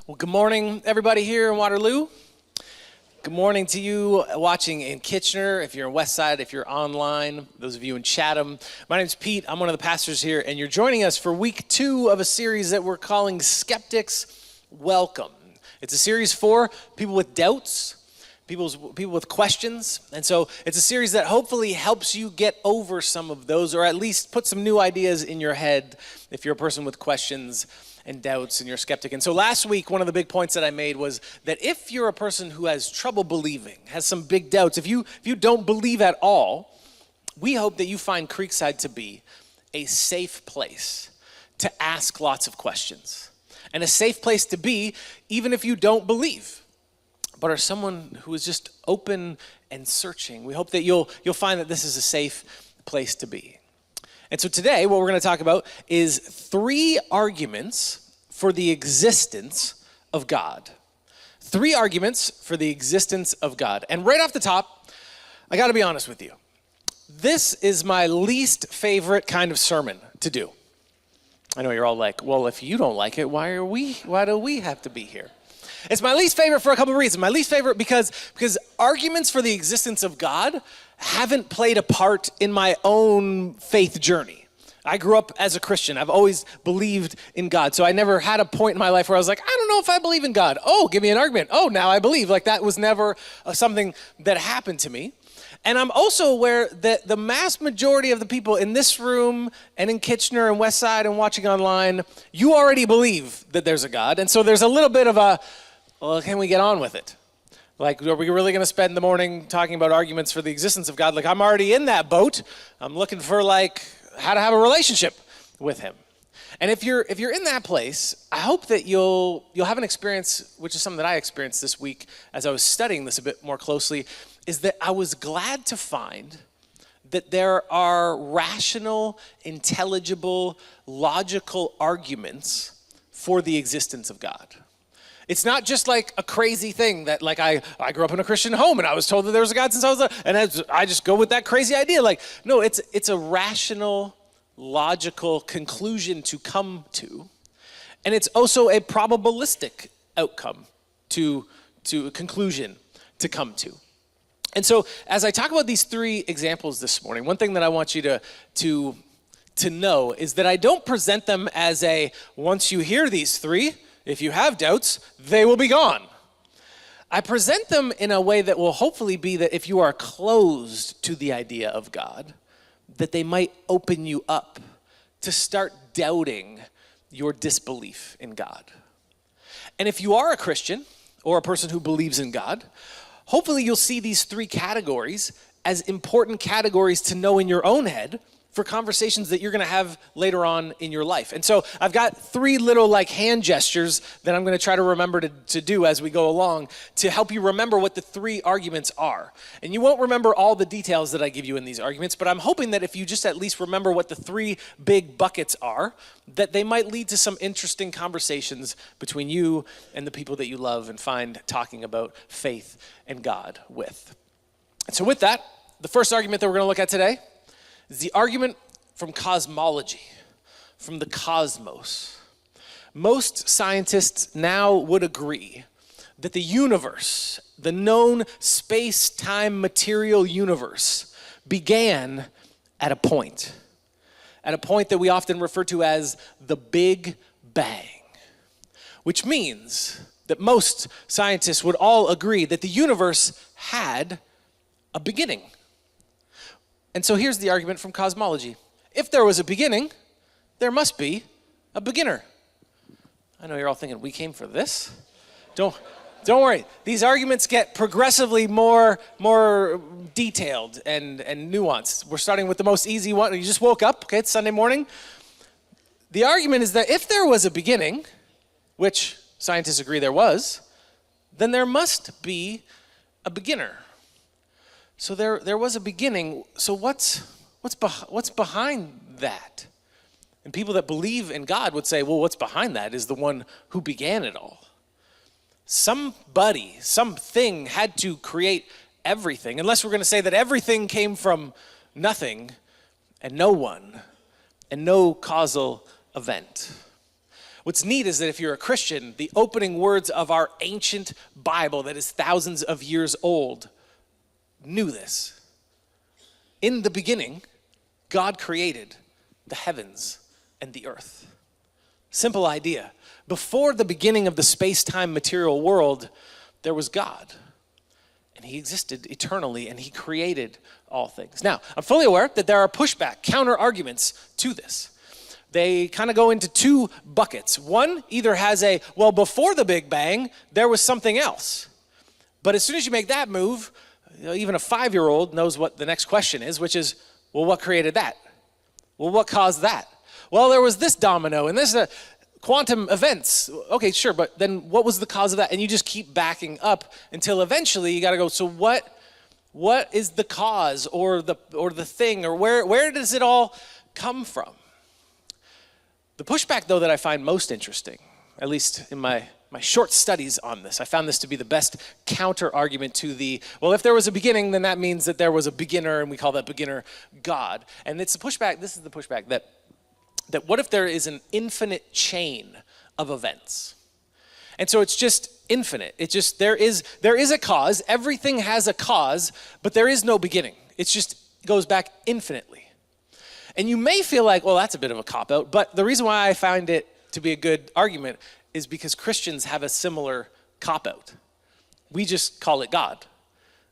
Well, good morning, everybody here in Waterloo. Good morning to you watching in Kitchener, if you're in Westside, if you're online, those of you in Chatham. My name's Pete. I'm one of the pastors here, and you're joining us for week 2 of a series that we're calling Skeptics. Welcome. It's a series for people with doubts, people with questions, and so it's a series that hopefully helps you get over some of those, or at least put some new ideas in your head if you're a person with questions and doubts and you're a skeptic. And so last week, one of the big points that I made was that if you're a person who has trouble believing, has some big doubts, if you don't believe at all, we hope that you find Creekside to be a safe place to ask lots of questions, and a safe place to be even if you don't believe, but are someone who is just open and searching. We hope that you'll find that this is a safe place to be. And so today, what we're going to talk about is 3 arguments for the existence of God. 3 arguments for the existence of God. And right off the top, I got to be honest with you. This is my least favorite kind of sermon to do. I know you're all like, well, if you don't like it, why do we have to be here? It's my least favorite for a couple of reasons. My least favorite because arguments for the existence of God haven't played a part in my own faith journey. I grew up as a Christian. I've always believed in God. So I never had a point in my life where I was like, I don't know if I believe in God. Oh, give me an argument. Oh, now I believe. Like that was never something that happened to me. And I'm also aware that the mass majority of the people in this room and in Kitchener and Westside and watching online, you already believe that there's a God. And so there's a little bit of a, well, can we get on with it? Like, are we really going to spend the morning talking about arguments for the existence of God? Like, I'm already in that boat. I'm looking for, like, how to have a relationship with him. And if you're in that place, I hope that you'll have an experience, which is something that I experienced this week as I was studying this a bit more closely, is that I was glad to find that there are rational, intelligible, logical arguments for the existence of God. It's not just like a crazy thing that like I grew up in a Christian home and I was told that there was a God since I was and I just go with that crazy idea. Like, no, it's a rational, logical conclusion to come to. And it's also a probabilistic outcome to a conclusion to come to. And so as I talk about these 3 examples this morning, one thing that I want you to know is that I don't present them as a, once you hear these 3, if you have doubts, they will be gone. I present them in a way that will hopefully be that if you are closed to the idea of God, that they might open you up to start doubting your disbelief in God. And if you are a Christian or a person who believes in God, hopefully you'll see these 3 categories as important categories to know in your own head for conversations that you're going to have later on in your life. And so I've got 3 little like hand gestures that I'm going to try to remember to do as we go along to help you remember what the 3 arguments are. And you won't remember all the details that I give you in these arguments, but I'm hoping that if you just at least remember what the 3 big buckets are, that they might lead to some interesting conversations between you and the people that you love and find talking about faith and God with. And so with that, the first argument that we're going to look at today is the argument from cosmology, from the cosmos. Most scientists now would agree that the universe, the known space-time material universe, began at a point that we often refer to as the Big Bang, which means that most scientists would all agree that the universe had a beginning. And so here's the argument from cosmology. If there was a beginning, there must be a beginner. I know you're all thinking, we came for this? Don't worry. These arguments get progressively more detailed and nuanced. We're starting with the most easy one. You just woke up, okay, it's Sunday morning. The argument is that if there was a beginning, which scientists agree there was, then there must be a beginner. So there was a beginning. So what's behind that? And people that believe in God would say, well, what's behind that is the one who began it all. Somebody, something had to create everything, unless we're going to say that everything came from nothing and no one and no causal event. What's neat is that if you're a Christian, the opening words of our ancient Bible that is thousands of years old knew this. In the beginning, God created the heavens and the earth. Simple idea. Before the beginning of the space-time material world, there was God. And he existed eternally, and he created all things. Now, I'm fully aware that there are pushback, counter-arguments to this. They kind of go into two buckets. One either has well, before the Big Bang, there was something else. But as soon as you make that move, even a 5-year-old knows what the next question is, which is, well, what created that? Well, what caused that? Well, there was this domino and this quantum events. Okay, sure, but then what was the cause of that? And you just keep backing up until eventually you got to go, so what is the cause or the thing, or where does it all come from? The pushback, though, that I find most interesting, at least in my short studies on this, I found this to be the best counter argument to well, if there was a beginning, then that means that there was a beginner, and we call that beginner God. And it's a pushback, this is the pushback, that what if there is an infinite chain of events? And so it's just infinite. It's just, there is a cause, everything has a cause, but there is no beginning. It just goes back infinitely. And you may feel like, well, that's a bit of a cop-out, but the reason why I find it to be a good argument is because Christians have a similar cop-out. We just call it God.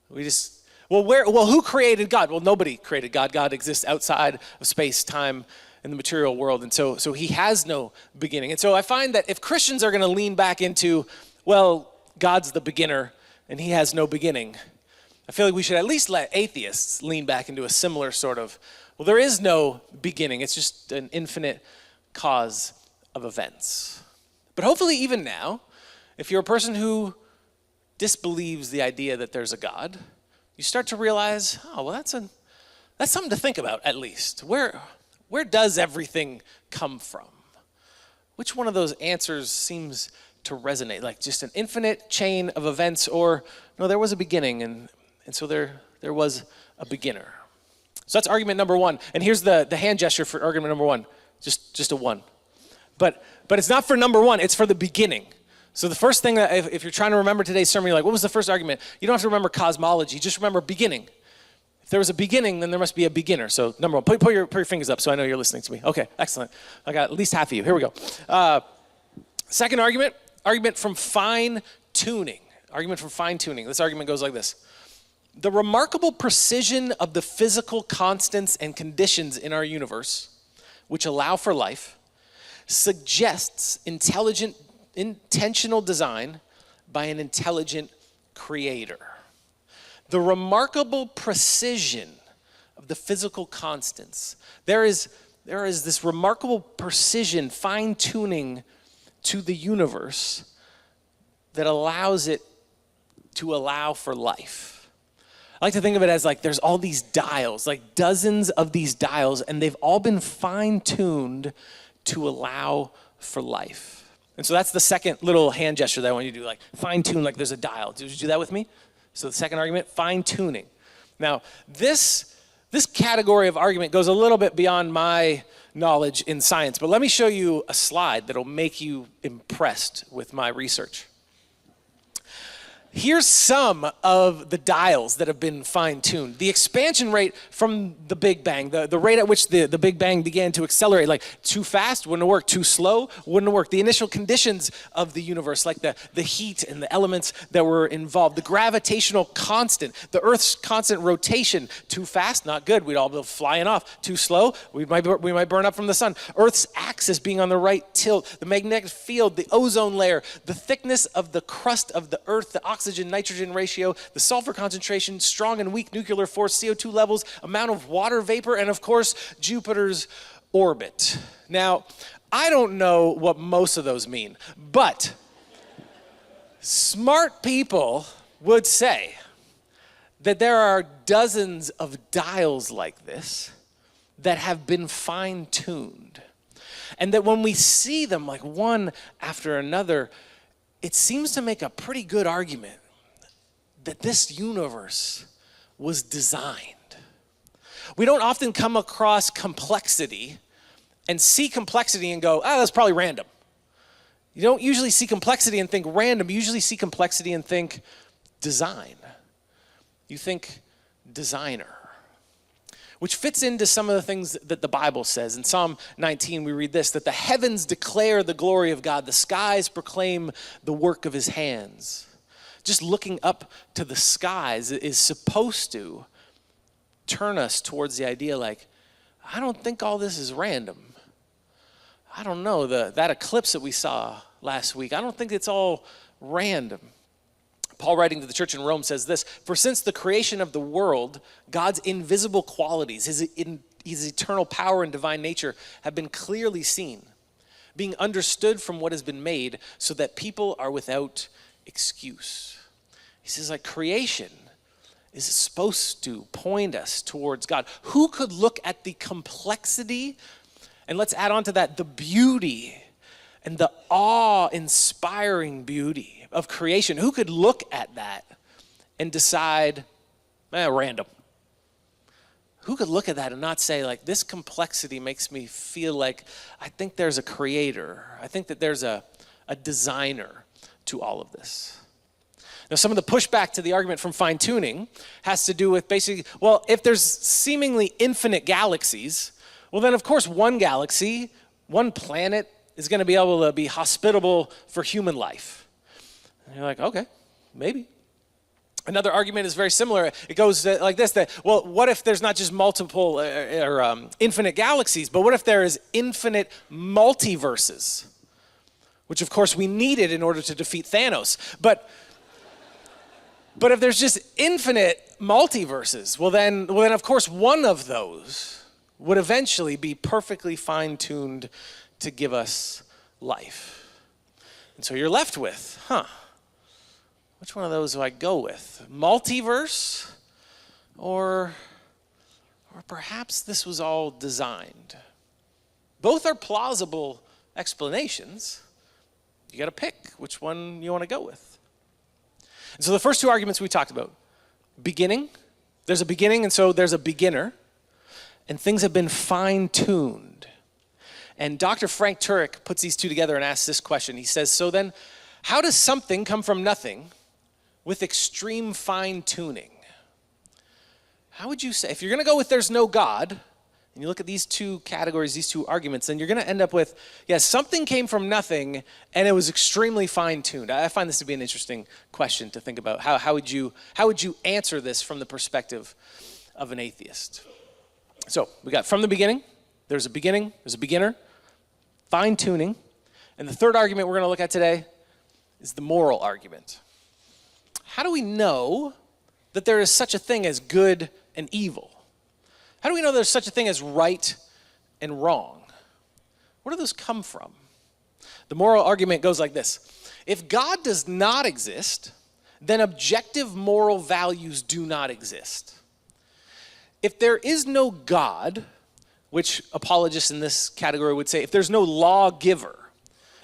Who created God? Well, nobody created God. God exists outside of space, time, and the material world, and so he has no beginning. And so I find that if Christians are going to lean back into, well, God's the beginner and he has no beginning, I feel like we should at least let atheists lean back into a similar sort of, well, there is no beginning. It's just an infinite cause of events. But hopefully even now, if you're a person who disbelieves the idea that there's a God, you start to realize, oh, well, that's something to think about at least. Where does everything come from? Which one of those answers seems to resonate? Like just an infinite chain of events, or no, there was a beginning, and so there was a beginner. So that's argument number one. And here's the hand gesture for argument number one, just a one. But it's not for number one, it's for the beginning. So the first thing that if you're trying to remember today's sermon, you're like, what was the first argument? You don't have to remember cosmology, just remember beginning. If there was a beginning, then there must be a beginner. So number one, put your fingers up so I know you're listening to me. Okay, excellent. I got at least half of you. Here we go. Second argument from fine-tuning. Argument from fine-tuning. This argument goes like this. The remarkable precision of the physical constants and conditions in our universe, which allow for life, suggests intentional design by an intelligent creator. The remarkable precision of the physical constants. There is this remarkable precision, fine-tuning to the universe that allows it to allow for life. I like to think of it as like there's all these dials, like dozens of these dials, and they've all been fine-tuned to allow for life. And so that's the second little hand gesture that I want you to do, like fine-tune like there's a dial. Did you do that with me? So the second argument, fine-tuning. Now, this category of argument goes a little bit beyond my knowledge in science, but let me show you a slide that'll make you impressed with my research. Here's some of the dials that have been fine-tuned. The expansion rate from the Big Bang, the rate at which the Big Bang began to accelerate, like too fast, wouldn't work, too slow, wouldn't work. The initial conditions of the universe, like the heat and the elements that were involved, the gravitational constant, the Earth's constant rotation, too fast, not good, we'd all be flying off. Too slow, we might burn up from the sun. Earth's axis being on the right tilt, the magnetic field, the ozone layer, the thickness of the crust of the Earth, the oxygen-nitrogen ratio, the sulfur concentration, strong and weak nuclear force, CO2 levels, amount of water vapor, and of course, Jupiter's orbit. Now, I don't know what most of those mean, but smart people would say that there are dozens of dials like this that have been fine-tuned. And that when we see them like one after another, it seems to make a pretty good argument that this universe was designed. We don't often come across complexity and see complexity and go, that's probably random. You don't usually see complexity and think random. You usually see complexity and think design. You think designer, which fits into some of the things that the Bible says. In Psalm 19, we read this, that the heavens declare the glory of God. The skies proclaim the work of his hands. Just looking up to the skies is supposed to turn us towards the idea like, I don't think all this is random. I don't know, that eclipse that we saw last week, I don't think it's all random. Paul, writing to the church in Rome, says this, for since the creation of the world, God's invisible qualities, his eternal power and divine nature have been clearly seen, being understood from what has been made, so that people are without excuse. He says, like, creation is supposed to point us towards God. Who could look at the complexity, and let's add on to that, the beauty and the awe-inspiring beauty of creation? Who could look at that and decide, random? Who could look at that and not say, like, this complexity makes me feel like I think there's a creator. I think that there's a designer to all of this. Now, some of the pushback to the argument from fine-tuning has to do with basically, well, if there's seemingly infinite galaxies, well, then, of course, one galaxy, one planet is going to be able to be hospitable for human life. And you're like, okay, maybe. Another argument is very similar. It goes like this, that, well, what if there's not just multiple or infinite galaxies, but what if there is infinite multiverses? Which, of course, we needed in order to defeat Thanos. But if there's just infinite multiverses, well then, of course, one of those would eventually be perfectly fine-tuned to give us life. And so you're left with, which one of those do I go with? Multiverse? Or perhaps this was all designed? Both are plausible explanations. You got to pick which one you want to go with. And so the first two arguments we talked about, beginning, there's a beginning, and so there's a beginner, and things have been fine-tuned. And Dr. Frank Turek puts these two together and asks this question. He says, so then, how does something come from nothing with extreme fine-tuning? How would you say, if you're going to go with there's no God, and you look at these two categories, these two arguments, then you're going to end up with, yes, something came from nothing, and it was extremely fine-tuned. I find this to be an interesting question to think about. How would you answer this from the perspective of an atheist? So we got from the beginning, there's a beginner, fine-tuning, and the third argument we're going to look at today is the moral argument. How do we know that there is such a thing as good and evil? How do we know there's such a thing as right and wrong? Where do those come from? The moral argument goes like this. If God does not exist, then objective moral values do not exist. If there is no God, which apologists in this category would say, if there's no lawgiver,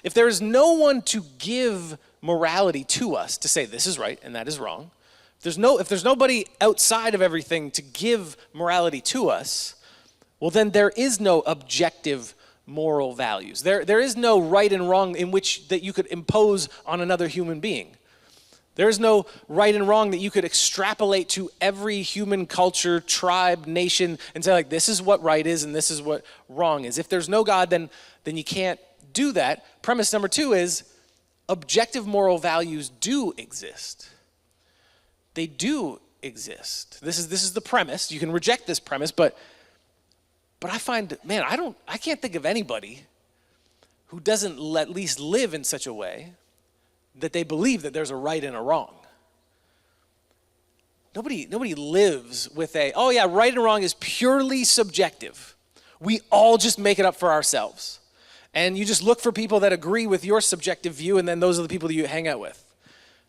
if there is no one to give morality to us, to say this is right and that is wrong, if there's nobody outside of everything to give morality to us, well then there is no objective moral values. There is no right and wrong in which that you could impose on another human being. There is no right and wrong that you could extrapolate to every human culture, tribe, nation, and say like, this is what right is and this is what wrong is. If there's no God, then you can't do that. Premise number two is objective moral values do exist. They do exist. This is the premise. You can reject this premise, but I find, man, I can't think of anybody who doesn't at least live in such a way that they believe that there's a right and a wrong. Nobody lives with right and wrong is purely subjective. We all just make it up for ourselves. and you just look for people that agree with your subjective view, and then those are the people that you hang out with.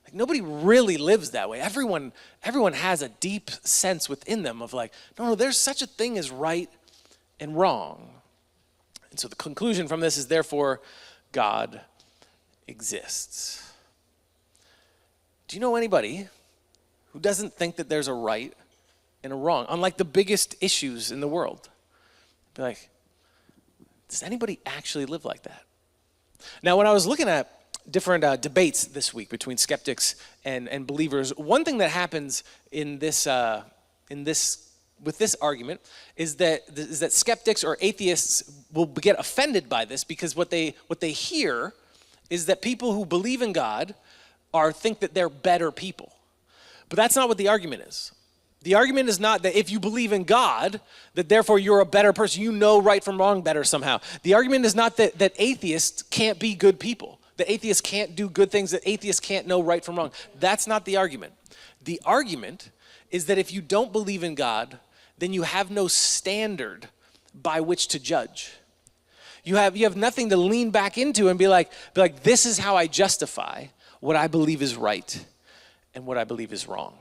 Like, nobody really lives that way. Everyone has a deep sense within them of like, no, there's such a thing as right and wrong. And so the conclusion from this is, therefore, God exists. Do you know anybody who doesn't think that there's a right and a wrong on like the biggest issues in the world? Be like, does anybody actually live like that? Now, when I was looking at different debates this week between skeptics and believers, one thing that happens with this argument is that skeptics or atheists will get offended by this, because what they hear is that people who believe in God think that they're better people. But that's not what the argument is. The argument is not that if you believe in God, that therefore you're a better person, you know right from wrong better somehow. The argument is not that atheists can't be good people, that atheists can't do good things, that atheists can't know right from wrong. That's not the argument. The argument is that if you don't believe in God, then you have no standard by which to judge. You have nothing to lean back into and be like, this is how I justify what I believe is right and what I believe is wrong.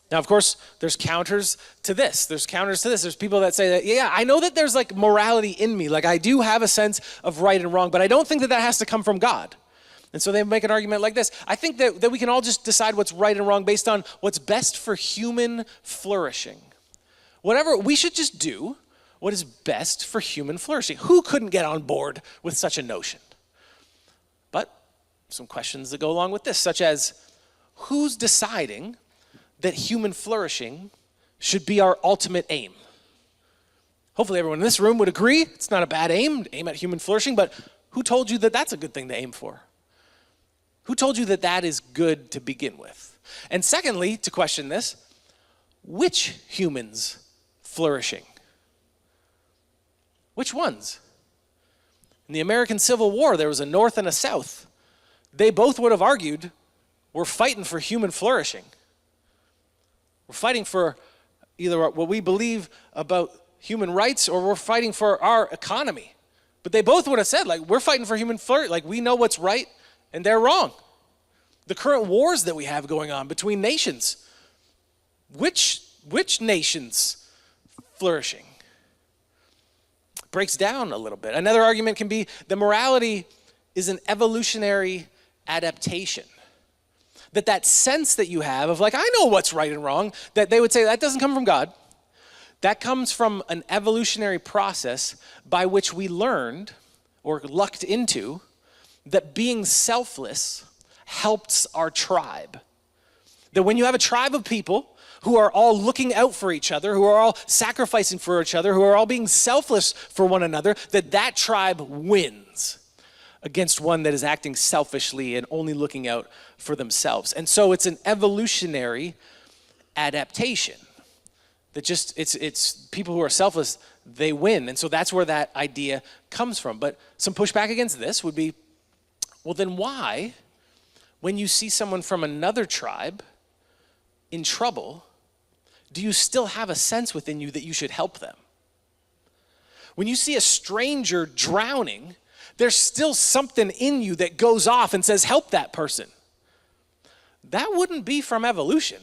Now, of course, there's counters to this. There's people that say that, yeah, I know that there's like morality in me. Like, I do have a sense of right and wrong, but I don't think that has to come from God. And so they make an argument like this. I think that we can all just decide what's right and wrong based on what's best for human flourishing. Whatever, we should just do what is best for human flourishing. Who couldn't get on board with such a notion? But some questions that go along with this, such as, who's deciding that human flourishing should be our ultimate aim? Hopefully everyone in this room would agree it's not a bad aim to aim at human flourishing, but who told you that that's a good thing to aim for? Who told you that that is good to begin with? And secondly, to question this, which humans flourishing? Which ones? In the American Civil War, there was a North and a South. They both would have argued, we're fighting for human flourishing. We're fighting for either what we believe about human rights, or we're fighting for our economy. But they both would have said, like, we're fighting for human flourishing. Like, we know what's right and they're wrong. The current wars that we have going on between nations, which nations flourishing? Breaks down a little bit. Another argument can be that morality is an evolutionary adaptation. That sense that you have of like, I know what's right and wrong, that they would say that doesn't come from God. That comes from an evolutionary process by which we learned or lucked into that being selfless helps our tribe. That when you have a tribe of people who are all looking out for each other, who are all sacrificing for each other, who are all being selfless for one another, that tribe wins against one that is acting selfishly and only looking out for themselves. And so it's an evolutionary adaptation. That just, it's people who are selfless, they win. And so that's where that idea comes from. But some pushback against this would be, well, then why, when you see someone from another tribe in trouble, do you still have a sense within you that you should help them? When you see a stranger drowning, there's still something in you that goes off and says, help that person. That wouldn't be from evolution.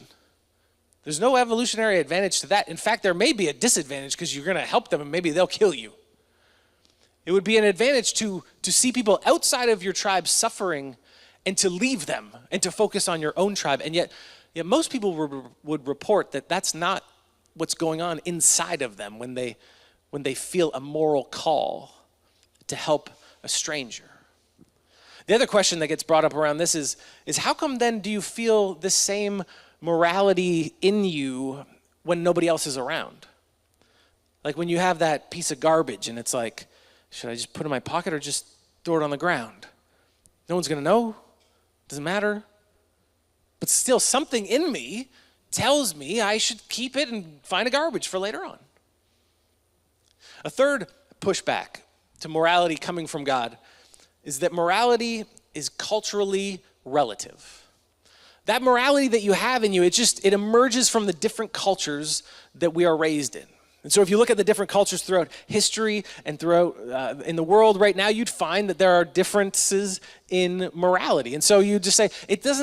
There's no evolutionary advantage to that. In fact, there may be a disadvantage because you're going to help them and maybe they'll kill you. It would be an advantage to see people outside of your tribe suffering and to leave them and to focus on your own tribe. And yet most people would report that that's not what's going on inside of them when they feel a moral call to help a stranger. The other question that gets brought up around this is how come then do you feel the same morality in you when nobody else is around? Like when you have that piece of garbage and it's like, should I just put it in my pocket or just throw it on the ground? No one's gonna know, doesn't matter. But still something in me tells me I should keep it and find a garbage for later on. A third pushback to morality coming from God is that morality is culturally relative. That morality that you have in you, it emerges from the different cultures that we are raised in. And so if you look at the different cultures throughout history and throughout in the world right now, you'd find that there are differences in morality. And so you just say,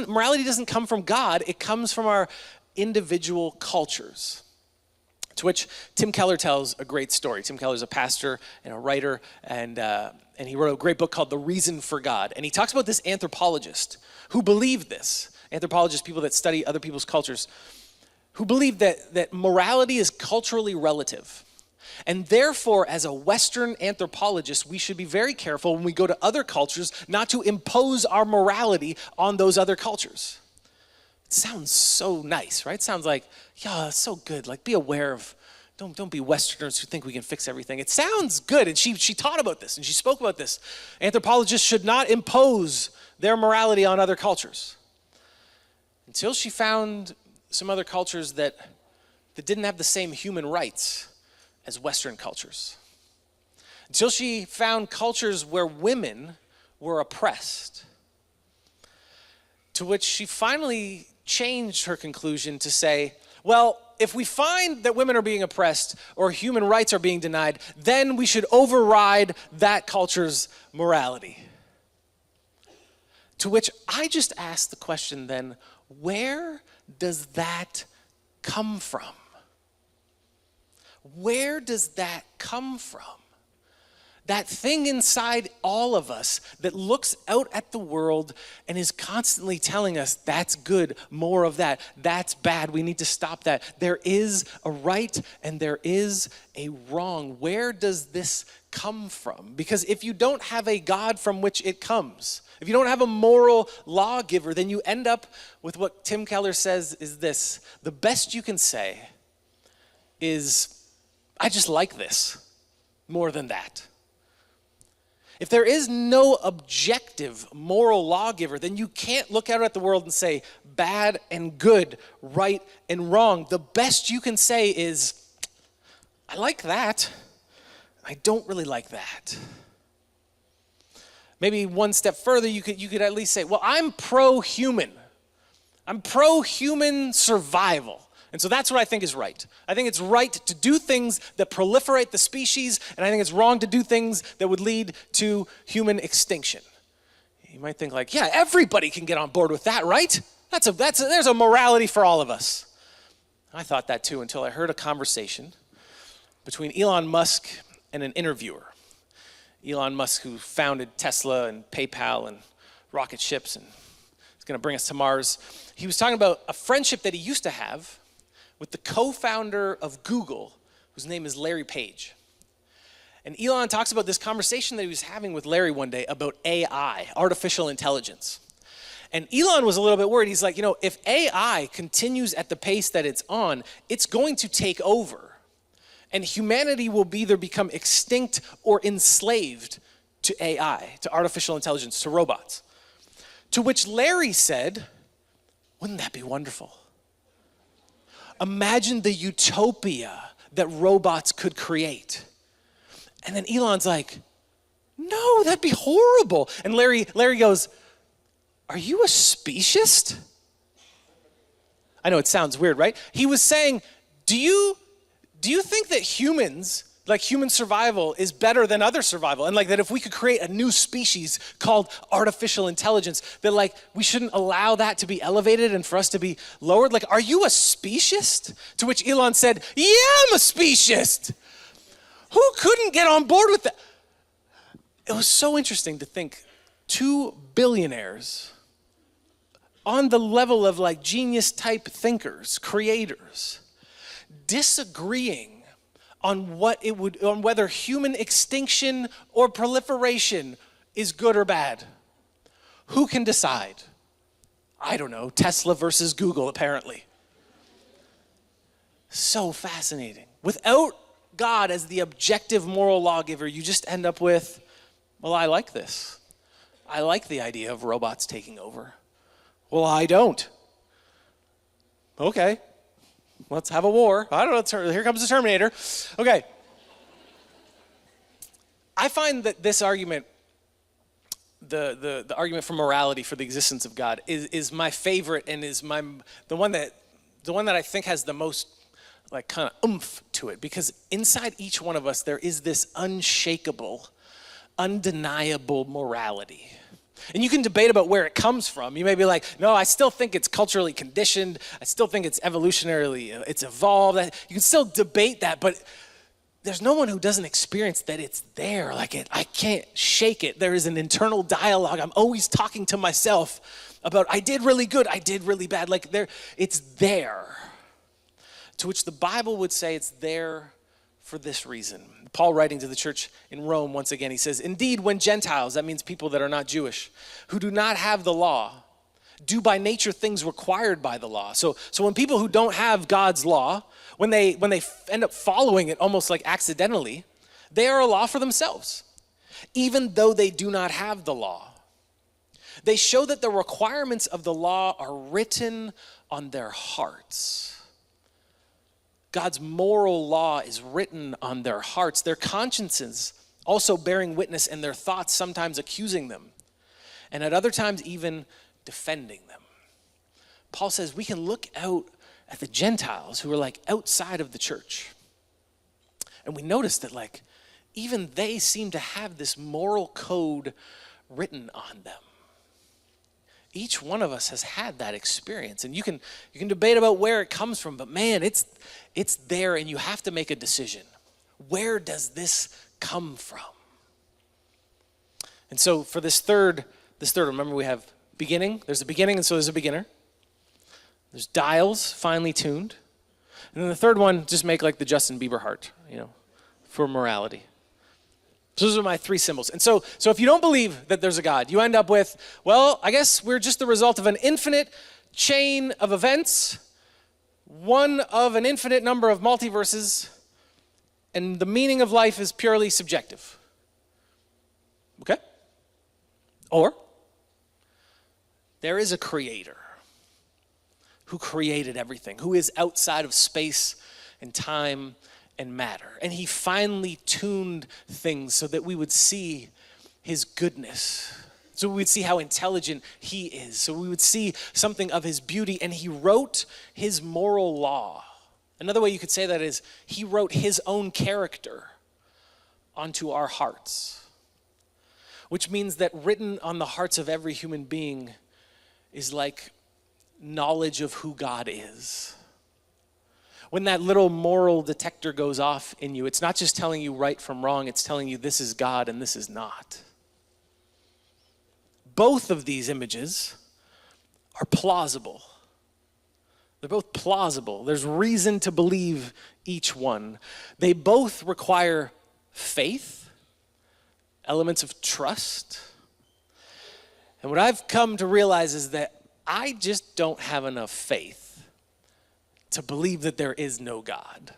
morality doesn't come from God, it comes from our individual cultures. To which Tim Keller tells a great story. Tim Keller's a pastor and a writer, and he wrote a great book called The Reason for God. And he talks about this anthropologist who believed this. Anthropologists, people that study other people's cultures, who believe that morality is culturally relative. And therefore, as a Western anthropologist, we should be very careful when we go to other cultures not to impose our morality on those other cultures. It sounds so nice, right? It sounds like, yeah, it's so good. Like, be aware of, don't be Westerners who think we can fix everything. It sounds good. And she taught about this and she spoke about this. Anthropologists should not impose their morality on other cultures. Until she found some other cultures that didn't have the same human rights as Western cultures. Until she found cultures where women were oppressed. To which she finally changed her conclusion to say, well, if we find that women are being oppressed or human rights are being denied, then we should override that culture's morality. To which I just asked the question then, where does that come from? Where does that come from? That thing inside all of us that looks out at the world and is constantly telling us, that's good, more of that, that's bad, we need to stop that. There is a right and there is a wrong. Where does this come from? Because if you don't have a God from which it comes, if you don't have a moral lawgiver, then you end up with what Tim Keller says is this: the best you can say is, I just like this more than that. If there is no objective moral lawgiver, then you can't look out at the world and say bad and good, right and wrong. The best you can say is, I like that. I don't really like that. Maybe one step further, you could at least say, well, I'm pro-human. I'm pro-human survival. And so that's what I think is right. I think it's right to do things that proliferate the species, and I think it's wrong to do things that would lead to human extinction. You might think like, yeah, everybody can get on board with that, right? There's a morality for all of us. I thought that too until I heard a conversation between Elon Musk and an interviewer. Elon Musk, who founded Tesla and PayPal and rocket ships and is going to bring us to Mars. He was talking about a friendship that he used to have with the co-founder of Google, whose name is Larry Page. And Elon talks about this conversation that he was having with Larry one day about AI, artificial intelligence. And Elon was a little bit worried. He's like, if AI continues at the pace that it's on, it's going to take over. And humanity will either become extinct or enslaved to AI, to artificial intelligence, to robots. To which Larry said, wouldn't that be wonderful? Imagine the utopia that robots could create. And then Elon's like, no, that'd be horrible. And Larry goes, are you a speciesist? I know it sounds weird, right? He was saying, do you think that humans, like human survival, is better than other survival? And like that if we could create a new species called artificial intelligence, that like we shouldn't allow that to be elevated and for us to be lowered? Like, are you a speciesist? To which Elon said, yeah, I'm a speciesist. Who couldn't get on board with that? It was so interesting to think 2 billionaires on the level of like genius type thinkers, creators, disagreeing on whether human extinction or proliferation is good or bad. Who can decide? I don't know, Tesla versus Google, apparently. So fascinating. Without God as the objective moral lawgiver, you just end up with, well, I like this. I like the idea of robots taking over. Well, I don't. Okay. Let's have a war. I don't know, here comes the Terminator. Okay. I find that this argument, the argument for morality, for the existence of God, is my favorite and is the one that I think has the most like kind of oomph to it, because inside each one of us there is this unshakable, undeniable morality. And you can debate about where it comes from. You may be like, no, I still think it's culturally conditioned. I still think it's evolutionarily, it's evolved. You can still debate that, but there's no one who doesn't experience that it's there. Like I can't shake it. There is an internal dialogue. I'm always talking to myself about, I did really good, I did really bad. Like it's there. To which the Bible would say it's there for this reason. Paul, writing to the church in Rome, once again, he says, indeed, when Gentiles, that means people that are not Jewish, who do not have the law, do by nature things required by the law. So when people who don't have God's law, when they end up following it almost like accidentally, they are a law for themselves, even though they do not have the law. They show that the requirements of the law are written on their hearts. God's moral law is written on their hearts, their consciences also bearing witness, and their thoughts sometimes accusing them, and at other times even defending them. Paul says we can look out at the Gentiles who are like outside of the church, and we notice that like even they seem to have this moral code written on them. Each one of us has had that experience, and you can debate about where it comes from, but man, it's there, and you have to make a decision. Where does this come from? And so for this third, remember we have beginning, there's a beginning, and so there's a beginner. There's dials, finely tuned. And then the third one, just make like the Justin Bieber heart, for morality. So those are my three symbols. And so if you don't believe that there's a God, you end up with, well, I guess we're just the result of an infinite chain of events, one of an infinite number of multiverses, and the meaning of life is purely subjective. Okay? Or there is a creator who created everything, who is outside of space and time and matter. And he finely tuned things so that we would see his goodness, so we would see how intelligent he is, so we would see something of his beauty, and he wrote his moral law. Another way you could say that is he wrote his own character onto our hearts, which means that written on the hearts of every human being is like knowledge of who God is. When that little moral detector goes off in you, it's not just telling you right from wrong, it's telling you this is God and this is not. Both of these images are plausible. They're both plausible. There's reason to believe each one. They both require faith, elements of trust. And what I've come to realize is that I just don't have enough faith to believe that there is no God.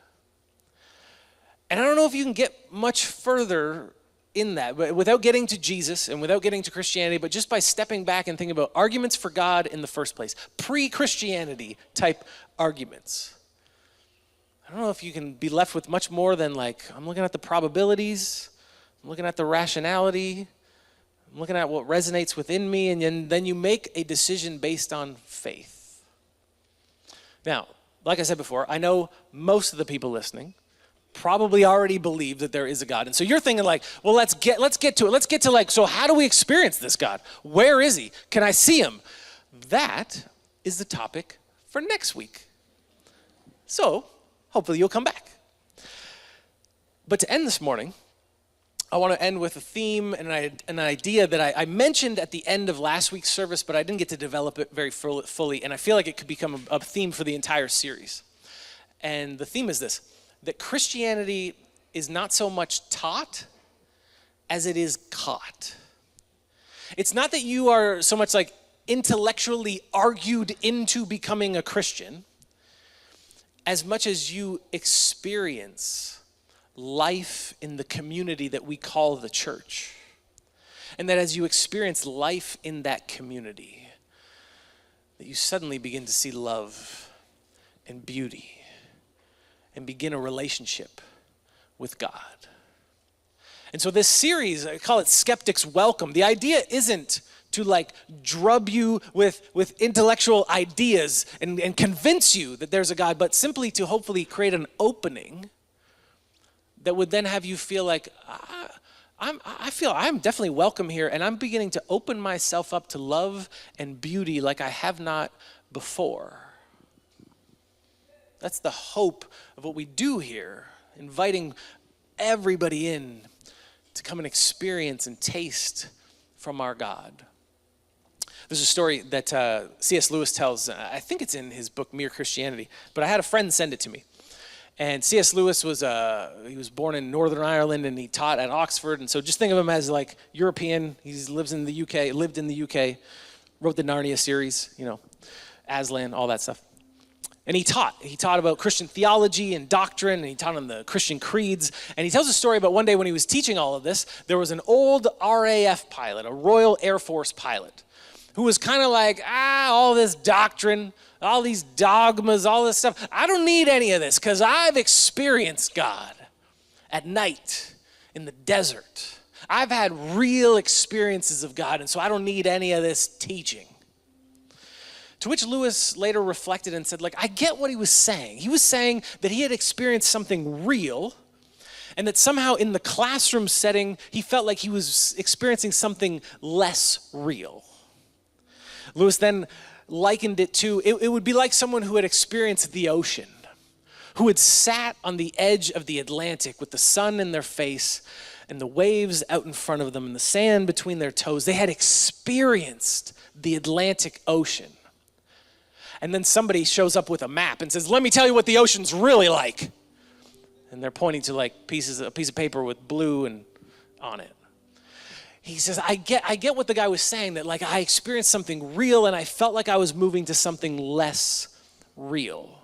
And I don't know if you can get much further in that, but without getting to Jesus and without getting to Christianity, but just by stepping back and thinking about arguments for God in the first place, pre-Christianity type arguments. I don't know if you can be left with much more than like, I'm looking at the probabilities, I'm looking at the rationality, I'm looking at what resonates within me, and then you make a decision based on faith. Now, like I said before, I know most of the people listening probably already believe that there is a God. And so you're thinking like, well, let's get to it. Let's get to like, so how do we experience this God? Where is he? Can I see him? That is the topic for next week. So hopefully you'll come back. But to end this morning, I want to end with a theme and an idea that I mentioned at the end of last week's service, but I didn't get to develop it very fully, and I feel like it could become a theme for the entire series. And the theme is this, that Christianity is not so much taught as it is caught. It's not that you are so much like intellectually argued into becoming a Christian, as much as you experience life in the community that we call the church. And that as you experience life in that community, that you suddenly begin to see love and beauty and begin a relationship with God. And so this series, I call it Skeptics Welcome. The idea isn't to like drub you with intellectual ideas and convince you that there's a God, but simply to hopefully create an opening that would then have you feel like, I feel I'm definitely welcome here, and I'm beginning to open myself up to love and beauty like I have not before. That's the hope of what we do here, inviting everybody in to come and experience and taste from our God. There's a story that C.S. Lewis tells, I think it's in his book, Mere Christianity, but I had a friend send it to me. And C.S. Lewis he was born in Northern Ireland, and he taught at Oxford. And so just think of him as like European. He lived in the UK, wrote the Narnia series, Aslan, all that stuff. And he taught about Christian theology and doctrine, and he taught on the Christian creeds. And he tells a story about one day when he was teaching all of this, there was an old RAF pilot, a Royal Air Force pilot, who was kind of like, all this doctrine, all these dogmas, all this stuff. I don't need any of this because I've experienced God at night in the desert. I've had real experiences of God, and so I don't need any of this teaching. To which Lewis later reflected and said, I get what he was saying. He was saying that he had experienced something real, and that somehow in the classroom setting, he felt like he was experiencing something less real. Lewis then likened it to, it would be like someone who had experienced the ocean, who had sat on the edge of the Atlantic with the sun in their face and the waves out in front of them and the sand between their toes. They had experienced the Atlantic Ocean. And then somebody shows up with a map and says, let me tell you what the ocean's really like. And they're pointing to a piece of paper with blue and on it. He says, I get what the guy was saying, that I experienced something real and I felt like I was moving to something less real.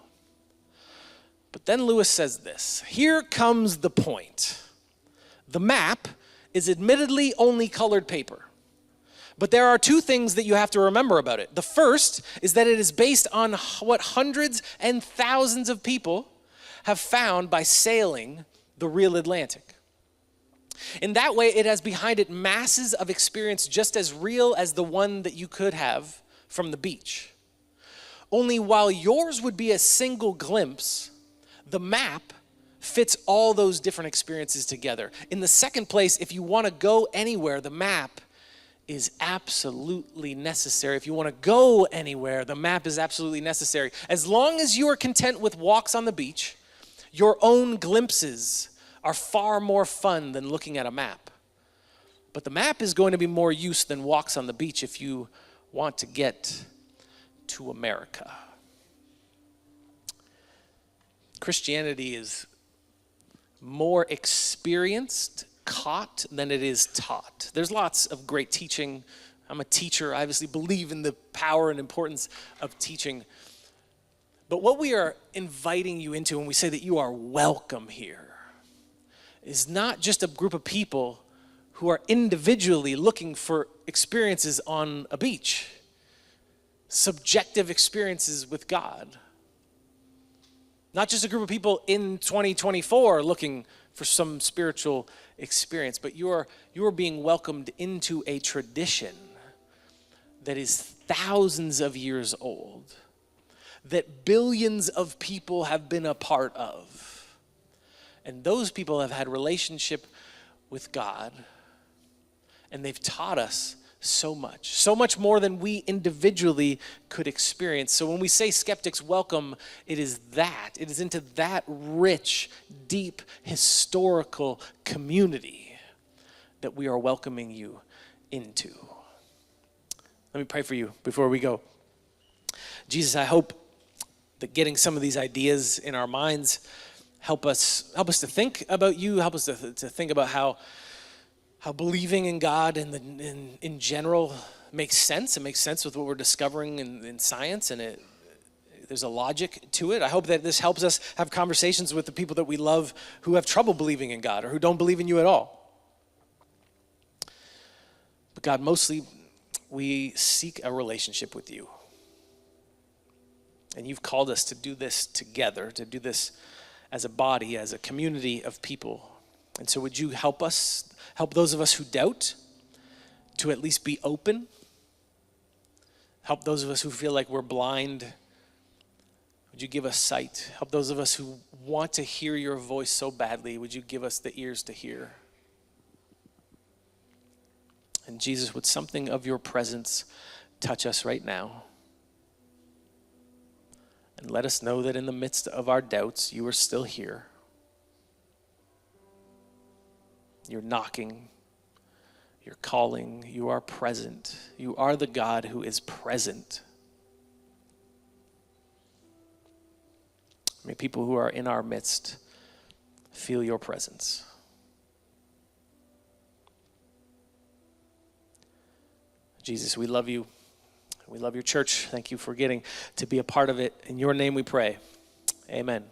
But then Lewis says this, here comes the point. The map is admittedly only colored paper. But there are two things that you have to remember about it. The first is that it is based on what hundreds and thousands of people have found by sailing the real Atlantic. In that way, it has behind it masses of experience just as real as the one that you could have from the beach. Only while yours would be a single glimpse, the map fits all those different experiences together. In the second place, if you want to go anywhere, the map is absolutely necessary. If you want to go anywhere, the map is absolutely necessary. As long as you are content with walks on the beach, your own glimpses are far more fun than looking at a map. But the map is going to be more use than walks on the beach if you want to get to America. Christianity is more experienced, caught, than it is taught. There's lots of great teaching. I'm a teacher. I obviously believe in the power and importance of teaching. But what we are inviting you into when we say that you are welcome here is not just a group of people who are individually looking for experiences on a beach, subjective experiences with God. Not just a group of people in 2024 looking for some spiritual experience, but you are being welcomed into a tradition that is thousands of years old, that billions of people have been a part of. And those people have had relationship with God, and they've taught us so much more than we individually could experience. So when we say Skeptics welcome, it is into that rich, deep, historical community that we are welcoming you into. Let me pray for you before we go. Jesus, I hope that getting some of these ideas in our minds help us to think about you, help us to think about how believing in God in general makes sense. It makes sense with what we're discovering in science, and there's a logic to it. I hope that this helps us have conversations with the people that we love who have trouble believing in God or who don't believe in you at all. But God, mostly we seek a relationship with you. And you've called us to do this together, to do this as a body, as a community of people. And so would you help those of us who doubt, to at least be open Help those of us who feel like we're blind. Would you give us sight? Help those of us who want to hear your voice so badly. Would you give us the ears to hear? And Jesus, would something of your presence touch us right now? And let us know that in the midst of our doubts, you are still here. You're knocking. You're calling. You are present. You are the God who is present. May people who are in our midst feel your presence. Jesus, we love you. We love your church. Thank you for getting to be a part of it. In your name we pray. Amen.